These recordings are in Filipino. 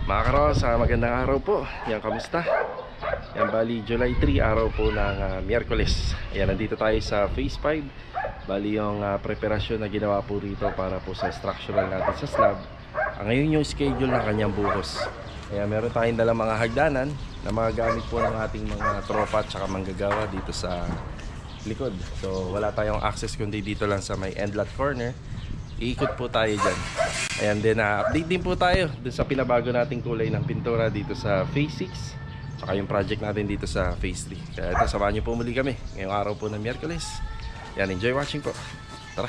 Mga karos, magandang araw po. Yan, kamusta? Yan, bali July 3, araw po ng Miyerkules. Yan, nandito tayo sa Phase 5. Bali yung preparasyon na ginawa po rito para po sa structural natin sa slab. Ngayon yung schedule ng kanyang buhos. Kaya meron tayong dalang mga hagdanan na mga gamit po ng ating mga tropa at saka manggagawa dito sa likod. So wala tayong access kundi dito lang sa may end lot corner. Iikot po tayo dyan. Ayan din, update din po tayo dun sa pinabago nating kulay ng pintura dito sa Phase 6. Tsaka yung project natin dito sa Phase 3. Kaya ito, samahan nyo po muli kami ngayong araw po ng Miyerkules. Ayan, enjoy watching po. Tara.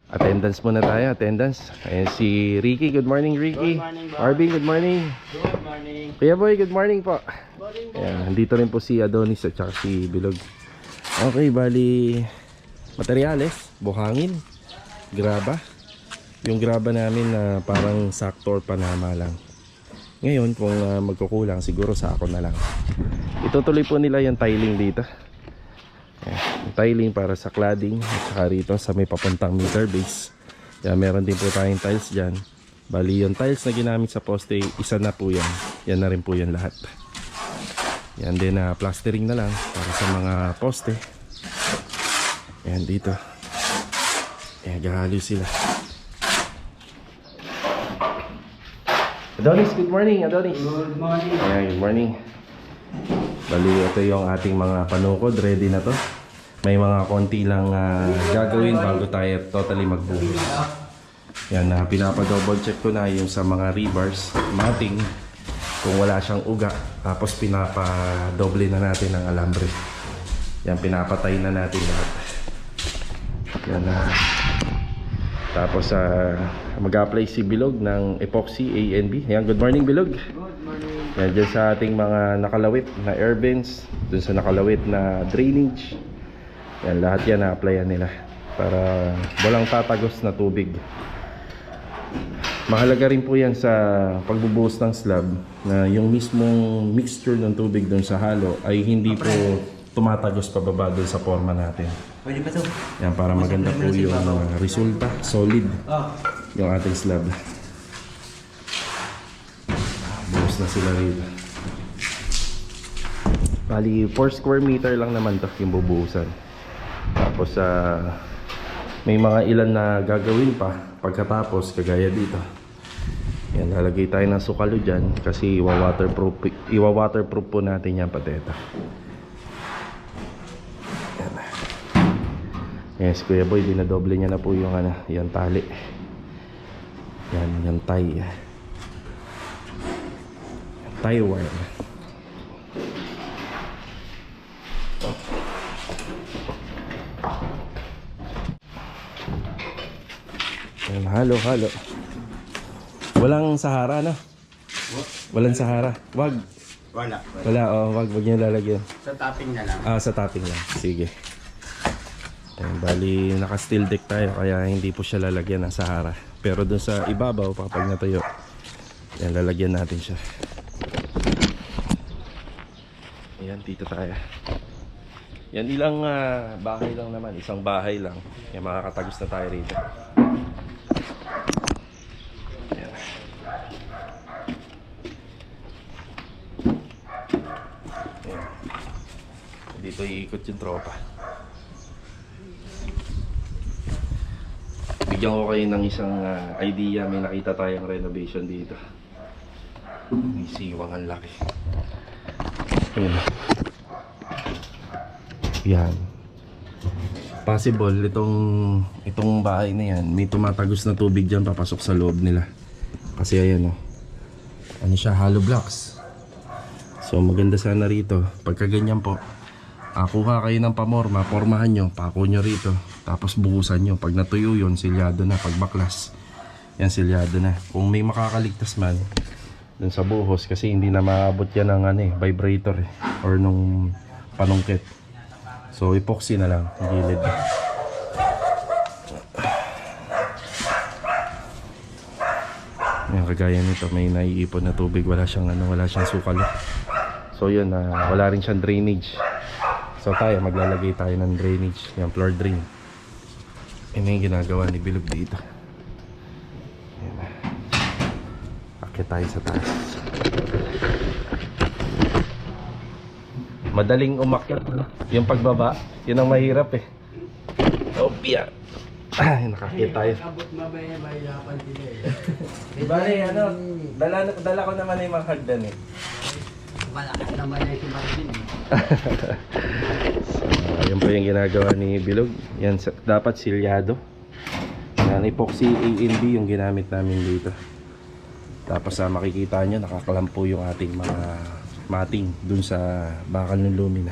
Attendance muna tayo, attendance. Ayan si Ricky, good morning Ricky. Good morning, boss. Arvin, good morning. Good morning. Kuya Boy, good morning po. Morning, boss. Ayan, nandito rin po si Adonis at saka si Bilog. Okay, bali materyales, buhangin, graba. Yung graba namin na parang sakto or panama lang. Ngayon kung magkukulang siguro sa ako na lang. Itutuloy po nila yung tiling dito. Yung tiling para sa cladding at saka rito sa may papuntang meter base. Kaya meron din po tayong tiles dyan. Bali yung tiles na ginamit sa poste, isa na po yan. Yan na rin po yan lahat. Yan din na plastering na lang para sa mga poste. Yan dito. Yan, gahalo sila. Adonis, good morning Adonis. Good morning. Ayan, good morning. Bali, ito yung ating mga panukod. Ready na to. May mga konti lang gagawin bago tayo totally magbuhos. Yan, pinapa-double check ko na yung sa mga rebars, matting, kung wala siyang uga. Tapos pinapa-doble na natin ng alambre. Yan, pinapatay na natin lahat. Yan na. Tapos mag-apply si Bilog ng epoxy A and B. Yan, good morning Bilog. Good morning. Yan, dyan sa ating mga nakalawit na air vents, dun sa nakalawit na drainage. Yan, lahat yan na-applyan nila para walang tatagos na tubig. Mahalaga rin po yan sa pagbubuhos ng slab na yung mismong mixture ng tubig dun sa halo ay hindi po tumatagos pababa dun sa forma natin. Pwede ba ito? Yan, para maganda po yung resulta, solid Oh. yung ating slab. Buhos na sila rito. Bali 4 square meter lang naman to yung bubuhusan. Tapos may mga ilan na gagawin pa pagkatapos, kagaya dito. Yan, lalagay tayo ng sukalo dyan kasi iwa-waterproof po natin yan pati ito. Yes, Kuya Boy, dinadoble niya na po yung yung tali. Yan, yung tie. Tie wire. Yan, halo. Walang Sahara, no? Walang Sahara. Wag. Wala. Wag niyo lalagyan. Sa topping na lang. Sa topping lang. Sige. Ayan, bali naka-steel deck tayo kaya hindi po siya lalagyan ng Sahara. Pero dun sa ibabaw, kapag natuyo, yan, lalagyan natin siya. Ayan, dito tayo. Yan, ilang bahay lang naman. Isang bahay lang. Yan, makakatagos na tayo rito. Ayan. Ayan. Dito iikot yung tropa. Bigyan ko kayo ng isang idea. May nakita tayong renovation dito. May siwang ang laki. Ayan. Yan. Possible itong bahay na yan, may tumatagos na tubig dyan papasok sa loob nila. Kasi ayan ano siya, hollow blocks. So maganda sana rito. Pagka ganyan po, kuha kayo ng pamorma, pormahan nyo, pako nyo rito, tapos buhusan nyo. Pag natuyo yun, silyado na. Pag baklas, yan, silyado na. Kung may makakaligtas man dun sa buhos, kasi hindi na maabot yan ng vibrator or nung panungkit. So epoxy na lang, gilid. Yan, kagaya nito, may naiipon na tubig, wala siyang sukalo. So yun, wala rin siyang drainage. So tayo, maglalagay tayo ng drainage, yung floor drain. Yan yung ginagawa ni Bilog dito. Ayan. Akit tayo sa taas. Madaling umakyat, no? Yung pagbaba, yun ang mahirap eh. Opya. Ay, nakakit tayo. Abot mabaya mahirapan sila eh. Diba ano, dala ko naman yung mga hagdan eh. Malakas naman yung si Marvin eh. So, ayun po yung ginagawa ni Bilog. Yan, dapat silyado. Yan, epoxy A and B yung ginamit namin dito. Tapos makikita nyo, nakakalampo yung ating mga mating dun sa bakal ng lumina.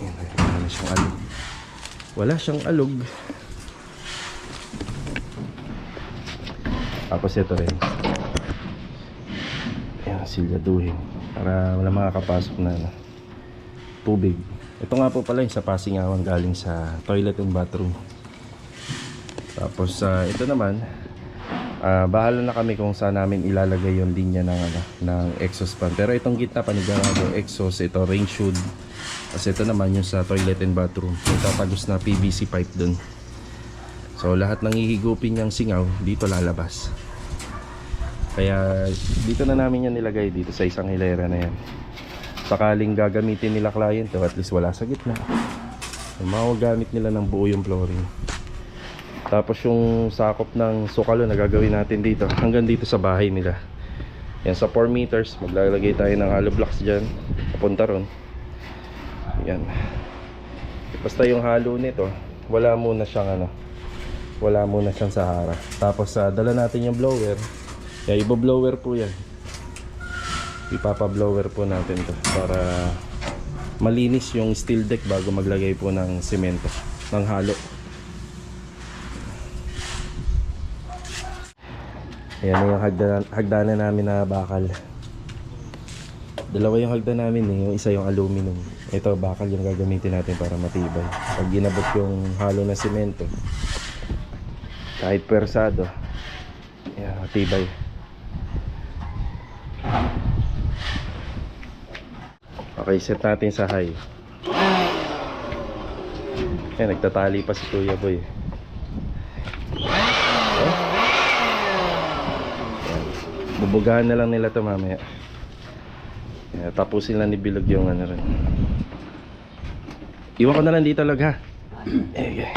Yan, wala siyang alog. Wala siyang alog. Tapos ito rin. Yan, silyaduhin. Para wala makakapasok na tubig. Ito nga po pala yung sa pasingawan galing sa toilet and bathroom. Tapos ito naman, bahala na kami kung saan namin ilalagay yung linya ng exhaust fan. Pero itong gitna panigurado exhaust, ito range hood. Kasi ito naman yung sa toilet and bathroom. Itatagos na PVC pipe dun. So lahat ng hihigupin niyang singaw dito lalabas. Kaya dito na namin yan nilagay dito sa isang hilera na yan. Sakaling gagamitin nila client, at least wala sa gitna. Magagamit nila ng buo yung flooring. Tapos yung sakop ng sukalo na gagawin natin dito hanggang dito sa bahay nila. Yan sa 4 meters, maglalagay tayo ng hollow blocks dyan papunta ron. Yan. Basta yung halo nito, wala muna siyang wala muna siyang sahara. Tapos dala natin yung blower. Kaya ibo-blower po yan. Ipapa-blower po natin to para malinis yung steel deck bago maglagay po ng semento, ng halo. Ayan na yung hagdanan namin na bakal. Dalawa yung hagdan namin eh. Yung isa yung aluminum. Ito bakal yung gagamitin natin para matibay. Pag ginabot yung halo na semento, kahit persado, ayan, matibay. Okay, set natin sa high. Ayan, nagtatali pa si Kuya Boy. Bubugahan na lang nila to mamaya. Tapusin lang ni Bilog yung rin. Iwan ko na lang dito log ha. Okay.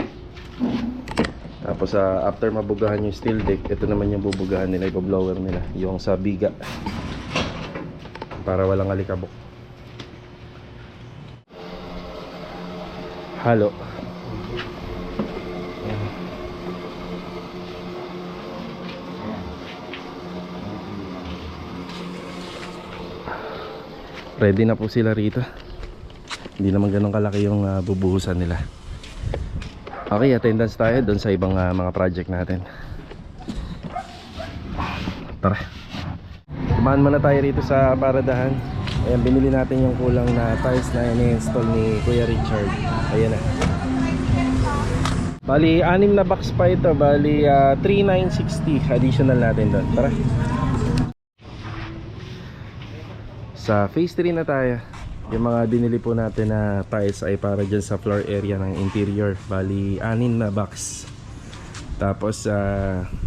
Tapos after mabugahan yung steel deck, ito naman yung bubugahan nila, ipa-blower nila, yung sa biga. Para walang alikabok. Halo. Ready na po sila rito. Hindi naman ganun kalaki yung bubuhusan nila. Okay, attendance tayo doon sa ibang mga project natin. Tara. Dumaan muna tayo rito sa paradahan. Ayan, binili natin yung kulang na tiles na ini-install ni Kuya Richard. Ayan na. Bali, 6 na box pa ito. Bali, 3,960 additional natin doon. Tara. Sa phase 3 na tayo. Yung mga binili po natin na tiles ay para dyan sa floor area ng interior. Bali 6 na box. Tapos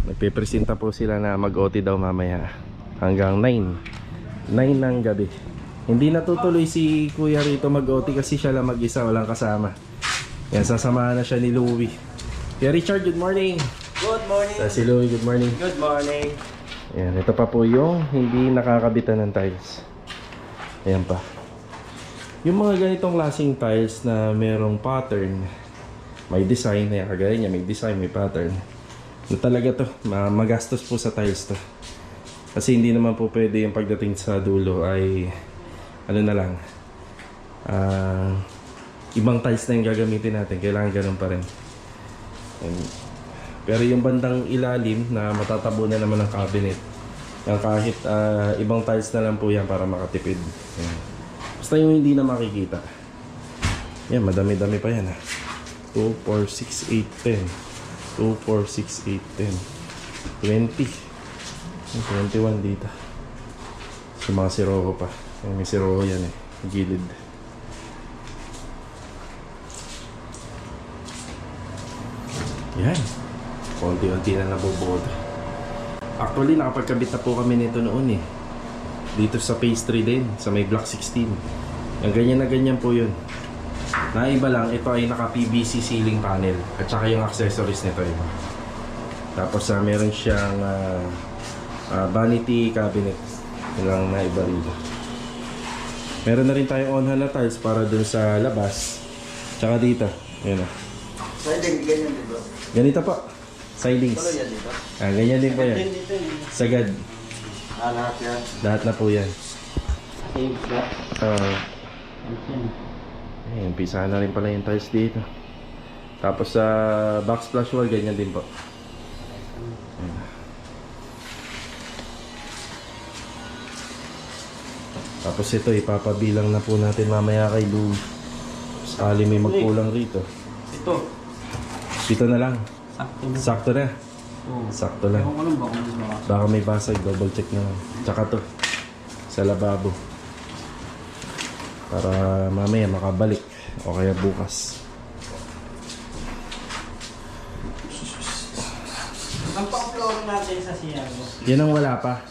nagpipresenta po sila na mag-OT daw mamaya hanggang 9 ng gabi. Hindi natutuloy si Kuya rito mag-OT kasi siya lang mag-isa, walang kasama. Yan, sasamahan na siya ni Louie. Kuya Richard, good morning. Good morning. Si Louie, good morning. Good morning. Yan, ito pa po yung hindi nakakabitan ng tiles. Ayan pa. Yung mga ganitong klaseng tiles na merong pattern, may design, ayan, kagaya niya, may design, may pattern, na talaga to, magastos po sa tiles to. Kasi hindi naman po pwede yung pagdating sa dulo ay ano na lang, ibang tiles na yung gagamitin natin, kailangan ganun pa rin. Pero yung bandang ilalim na matatabunan naman ng cabinet, yung kahit ibang tiles na lang po yan para makatipid. Ayan. Basta yung hindi na makikita. Yan, madami-dami pa yan ha. 2, 4, 6, 8, 10 2, 4, 6, 8, 10 20 21 dito. Yung mga siroho pa. May siroho yan eh, gilid. Yan, konti-unti na nabubuod. Actually, nakapagkabit na po kami nito noon eh. Dito sa phase 3 din, sa may block 16. Yung ganyan na ganyan po yun. Naiba lang, ito ay naka PVC ceiling panel. At saka yung accessories nito iba. Tapos meron siyang vanity cabinet. Yun lang naiba rito. Meron na rin tayong on-hand na tiles para dun sa labas. Tsaka dito. Ayan o. Sliding, ganyan dito. Ganito po. Sidings. Tuloy yan dito. Ganyan din po yan. Dito yun. Sagad. Lahat yan. Lahat na po yan. Same flat. Umpisahan na rin pala yung tiles dito. Tapos sa backsplash wall, ganyan din po. Ayan. Tapos ito, ipapabilang na po natin mamaya kay Lou. Sakali may magkulang rito. Ito. Dito na lang. Sakto na. Sakto na. Oo. Sakto lang. Ewan ko lang ba kung may mga. Baka may basag, double check na lang. Tsaka to, sa lababo. Para mamaya makabalik. O kaya bukas. Ang pang-floor natin sa CR mo. Yan ang wala pa.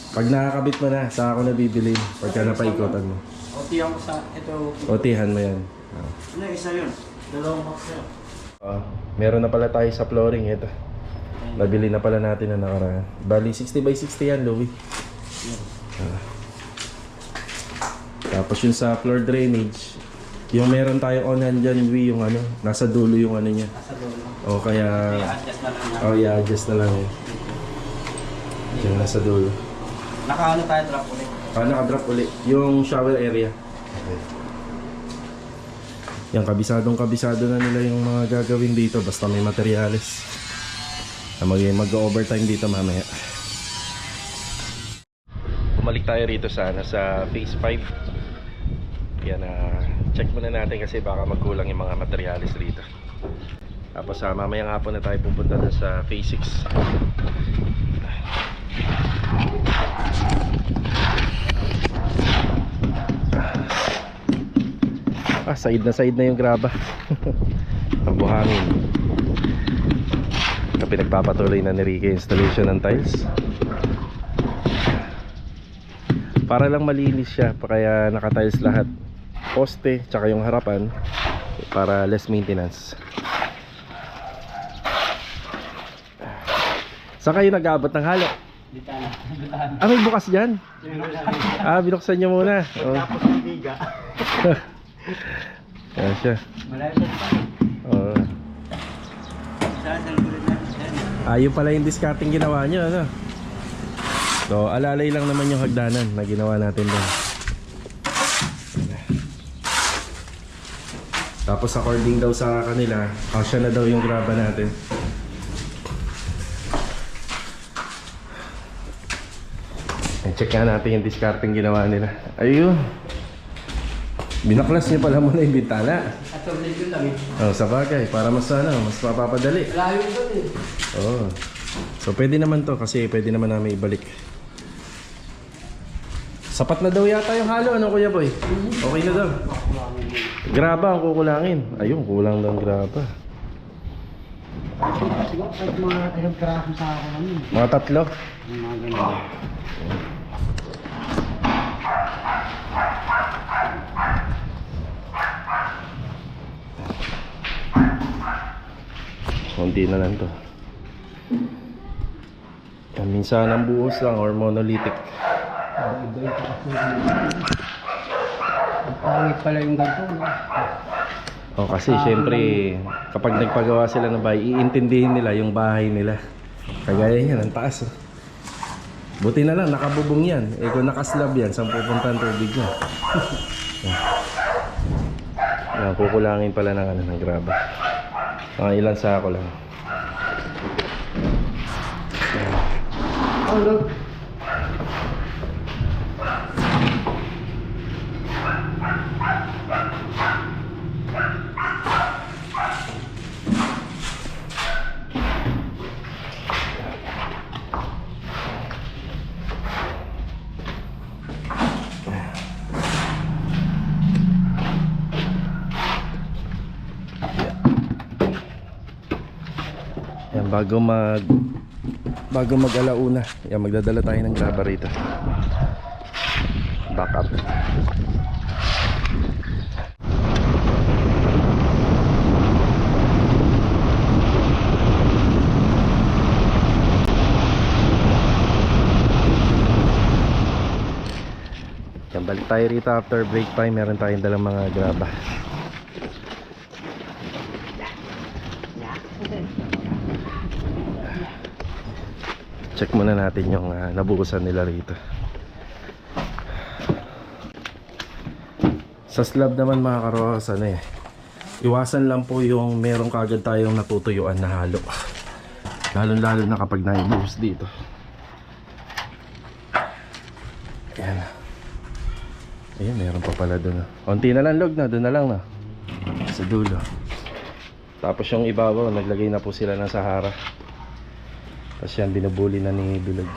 Pag nakakabit mo na, saka ako nabibili. Pagka napaikotan mo. OT-an ko sa ito. Otihan mo yan. Ano, isa yun? Dalawang box yun. Meron na pala tayo sa flooring. Ito. Nabili na pala natin na nakaraan. Bali 60 by 60 yan, Louie. Tapos yung sa floor drainage, yung meron tayo on-hand dyan, Louie, yung ano, nasa dulo yung ano niya. Nasa dulo. O kaya... I-adjust na lang yan. i-adjust na lang eh. Yung nasa dulo. Naka-ano tayo drop ulit. Naka-drop ulit. Yung shower area. Okay. Yan, kabisado na nila yung mga gagawin dito basta may materyales. Mag-overtime dito mamaya. Bumalik tayo rito sa phase 5. Yan, check muna natin kasi baka magkulang yung mga materyales rito. Tapos mamaya nga po na tayo pupunta dun sa phase 6. Side na yung graba. Ang buhangin. Pinagpapatuloy na ni Ricky installation ng tiles. Para lang malinis siya, kaya naka-tiles lahat. Poste, tsaka yung harapan para less maintenance. Saan kayo nag-aabot ng halo? Dito na. May bukas dyan? Binuksan nyo muna. Tapos yung biga. Ayan siya. Malayo pa. Oo. Saan ang gulit na? Ayun pala yung discarding ginawa nyo, ano? So, alalay lang naman yung hagdanan na ginawa natin doon. Tapos according daw sa kanila, kasya na daw yung graba natin. Check nga natin yung discarding ginawa nila. Ayun. Binaklas niya pala muna yung bintana. Atulad yun lang eh. Sa bagay, para mas mas mapapadali. Malayo doon eh. Oo. So pwede naman to kasi pwede naman namin ibalik. Sapat na daw yata yung halo, ano Kuya Boy? Okay na daw. Graba ang kukulangin. Ayun, kulang daw ang graba. Siguro kahit mga ilang piraso sa ako namin. Mga 3. Yung mga ganyan. Kunti na lang to. Minsan ang buhos lang or monolithic. Ang pangit pala yung ganito, no? Kasi syempre kapag nagpagawa sila ng bahay, iintindihin nila yung bahay nila. Kagaya niyan, ang taas. Buti na lang, nakabubong yan. Kung nakaslab yan, saan pupunta ang tubig niya? Kukulangin pala ng graba. Mga ilan sako lang. Yan, bago bago mag-alauna. Yan, magdadala tayo ng graba rito. Back up. Yan, balik tayo rito after break time. Meron tayong dalang mga graba. Check muna natin yung nabukusan nila rito. Sa slab naman mga karohas, iwasan lang po yung meron kagad tayong natutuyuan na halo. Lalo na kapag naibuhos dito. Ayan. Ayan, meron pa pala doon. Konti na lang log na, doon na lang na. Sa dulo. Tapos yung ibabaw, naglagay na po sila ng Sahara. Tapos yan, binubuli na ni Bilog.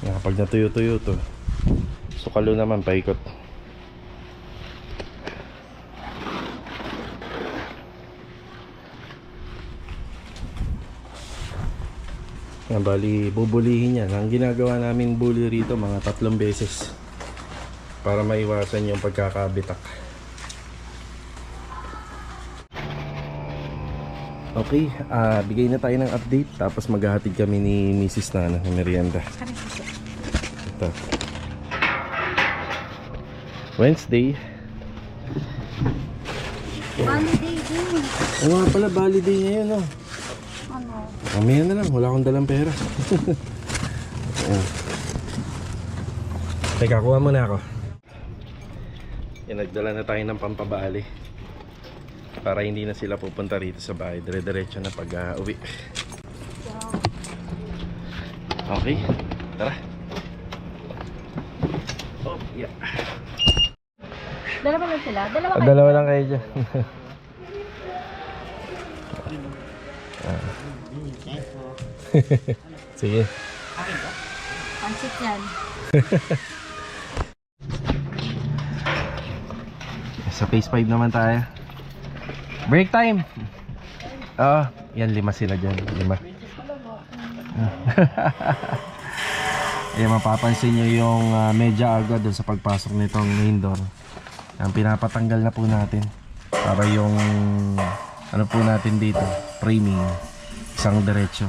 Yan, kapag natuyo-tuyo to, sukalo naman, paikot. Yan, bali, bubulihin yan. Ang ginagawa namin bully rito, mga 3 beses. Para maiwasan yung pagkakabitak. Okay, bigay na tayo ng update. Tapos maghahatid kami ni Mrs. na ng merienda. Ito. Wednesday. Holiday din. Oo nga pala, Bali Day ngayon, oh. Ano? Mamaya na lang, wala akong dalang pera. Teka, kuha muna ako. Yan, nagdala na tayo ng pampabali. Para hindi na sila pupunta rito sa bahay. Dire-diretso na pag-uwi. Okay, tara. Oh, yeah. Dalawa lang sila? Dalawa kayo? Dalawa lang kayo dyan. Sige. Pansit yan. Sa phase 5 naman tayo. Break time! Oo, yan 5 sila dyan. 5. Ayan, mapapansin nyo yung medya agad dun sa pagpasok nitong main door. Ang pinapatanggal na po natin para yung ano po natin dito, framing, isang diretso.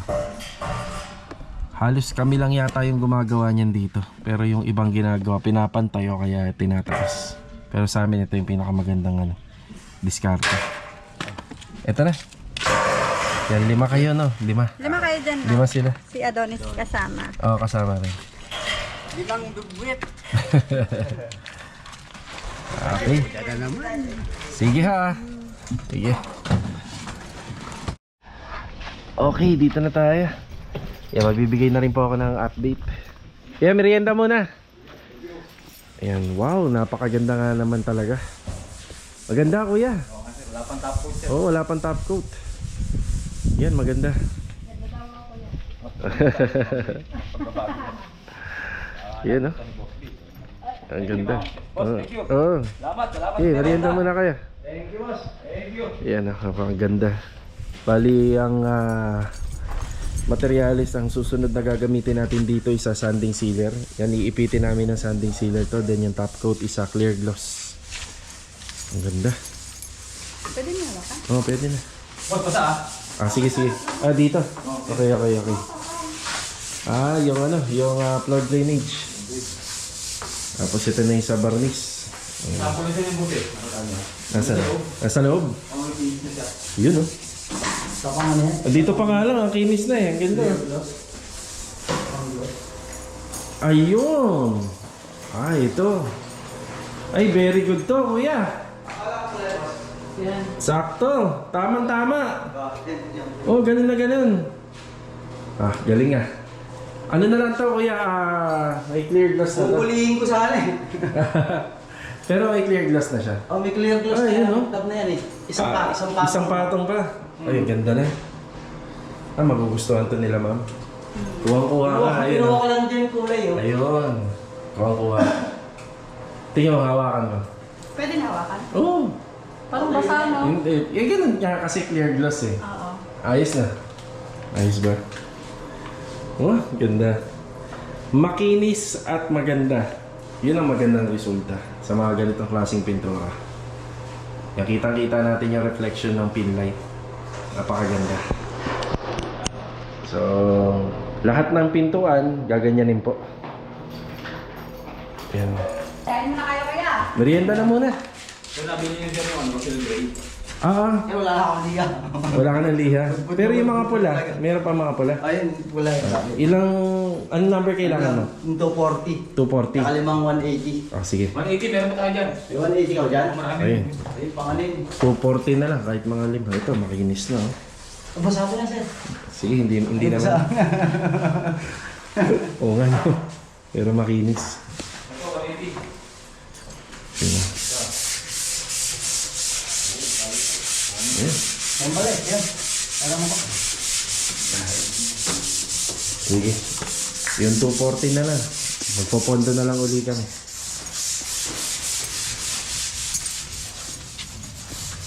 Halos kami lang yata yung gumagawa niyan dito, pero yung ibang ginagawa pinapantay o kaya tinataas. Pero sa amin ito yung pinakamagandang diskarte. Ito na. Yan, 5 kayo, no? 5. 5 kayo dyan. 5 sila. Si Adonis kasama. Oo, kasama rin. 5 dugwit. Okay. Sige ha. Sige. Okay, dito na tayo. Yan, magbibigay na rin po ako ng update. Yan, merienda muna. Ayan, wow, napakaganda nga naman talaga. Maganda, kuya. Wala pang top coat. Oo, wala pang top coat. Yan, maganda. Yan, oh. Ang ganda. Oo. Salamat. Okay, merienda muna kaya. Thank you, boss. Thank you. Yan, ang ganda. Bali, ang materialis ang susunod na gagamitin natin dito is sa sanding sealer. Yan, iipitin namin ng sanding sealer to. Then yung top coat is a clear gloss. Ang ganda. Pwede niyo ba ka? Oo, pwede na. Boss, basta Sige. Dito. Okay. Yung floor drainage. Tapos ito na yung sa barnis. Napunin sa yung buti. Nasa loob? Yun, oh. Dito pa nga lang, ang kinis na eh. Ang ganda. Ayun. Ito. Ay, very good to, kuya. Sakto. Tamang-tama. Oh, ganun na ganun. Galing ah. Ano na lang to, kuya? May clear glass na to. Pupulihin ko sana eh. Pero may clear glass na siya. Oh, may clear glass Yun, na oh. tab na yan eh. Isang Isang patong pa. Ay, ganda na. Magugustuhan to nila, ma'am. Kuwang-kuha ka. Ayun, Pinuha oh. ko lang dyan yung kulay oh. Ayun. Kuwang-kuha. Tingnan mo, hawakan mo. Pwede na hawakan? Oo. Parang basa, no? Hindi. Ganun nga kasi clear gloss eh. Oo. Ayos na. Ayos ba? Oh, ganda. Makinis at maganda. Yun ang magandang resulta sa mga ganitong klaseng pintura. Yan, kitang-kita natin yung reflection ng pin light. Napakaganda. So, lahat ng pintuan, gaganyanin po. Yan. Kain mo na kayo kaya? Merienda na muna. So, nabili niyo dyan yung silver. Ah, Eh, wala na akong liga. wala ka ng liha. Pero yung mga pula, meron pa mga pula. Ayun, wala yung sabi. Ilang, anong number kailangan mo? 240. 240. Nakalimang 180. Ah, sige. 180, meron pa tayo dyan. May 180 ka ba dyan? Marami. Ayun. Ayun, panganin. 240 na lang, kahit mga lima. Ito, makinis na. Oh. Basa ko na, sir. Sige, hindi naman. Oo nga, no. Pero makinis. Ito, 180. Sige. Ayan. Ayun pala, yan. Alam mo ba? Sige. Yung 240 na lang. Magpopondo na lang uli kami.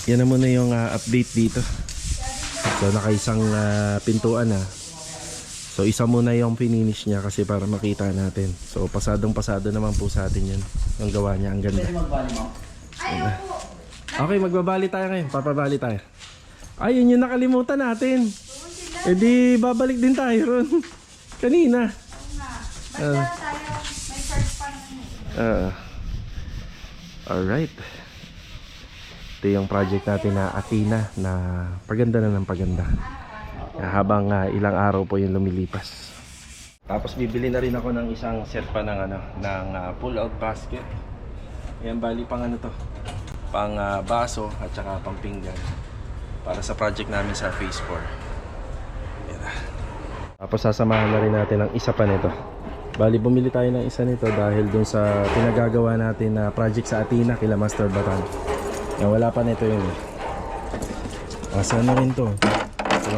Yan na muna yung update dito. So nakaisang pintuan na. So isa muna yung finish niya kasi para makita natin. So pasadong pasado naman po sa atin yan. Ang gawa niya, ang ganda. Pwede magbali mo? Okay, magbabali tayo ngayon. Papabali tayo. Ayun yung nakalimutan natin. E di babalik din tayo ron. Kanina. Basta tayo, may search pa naman. Alright. Ito yung project natin na Athena na paganda na ng paganda. Habang ilang araw po yung lumilipas. Tapos bibili na rin ako ng isang set pa ng pull-out basket. Yan, bali pang ano to, pang baso at saka pang pinggan para sa project namin sa Phase 4. Yan na. Tapos sasamahan na rin natin ng isa pa nito. Bali bumili tayo ng isa nito dahil dun sa pinagagawa natin na project sa Athena kila Master Batan. Yan, wala pa nito yun eh. Asa na rin to.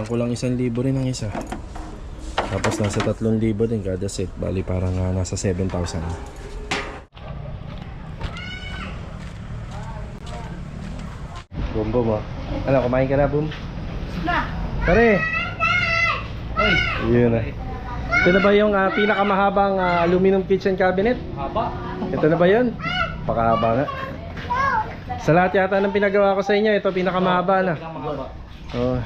Kulang 1,000 rin ang isa. Tapos nasa 3,000 din kada set. Bali parang nasa 7,000. Bumbo mo. Ano, kumain ka na, Bum? Na! Pare! Ay! Yun na. Ito na ba yung pinakamahabang aluminum kitchen cabinet? Haba. Ito na ba yun? Pakahaba nga. Sa lahat yata ng pinagawa ko sa inyo, ito pinakamahaba na. Mahaba. Oh.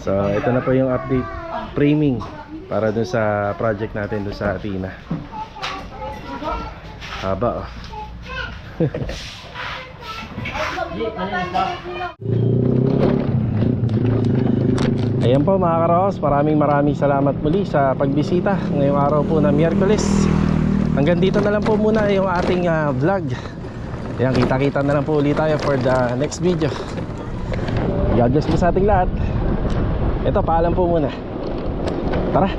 So, ito na po yung update framing para dun sa project natin dun sa Athena. Haba, oh. Ayan po mga karos, maraming salamat muli sa pagbisita ngayong araw po na Miyerkules. Hanggang dito na lang po muna yung ating vlog. Ayan, kita-kita na lang po ulit tayo for the next video. God bless po sa ating lahat. Ito, paalam po muna. Tara!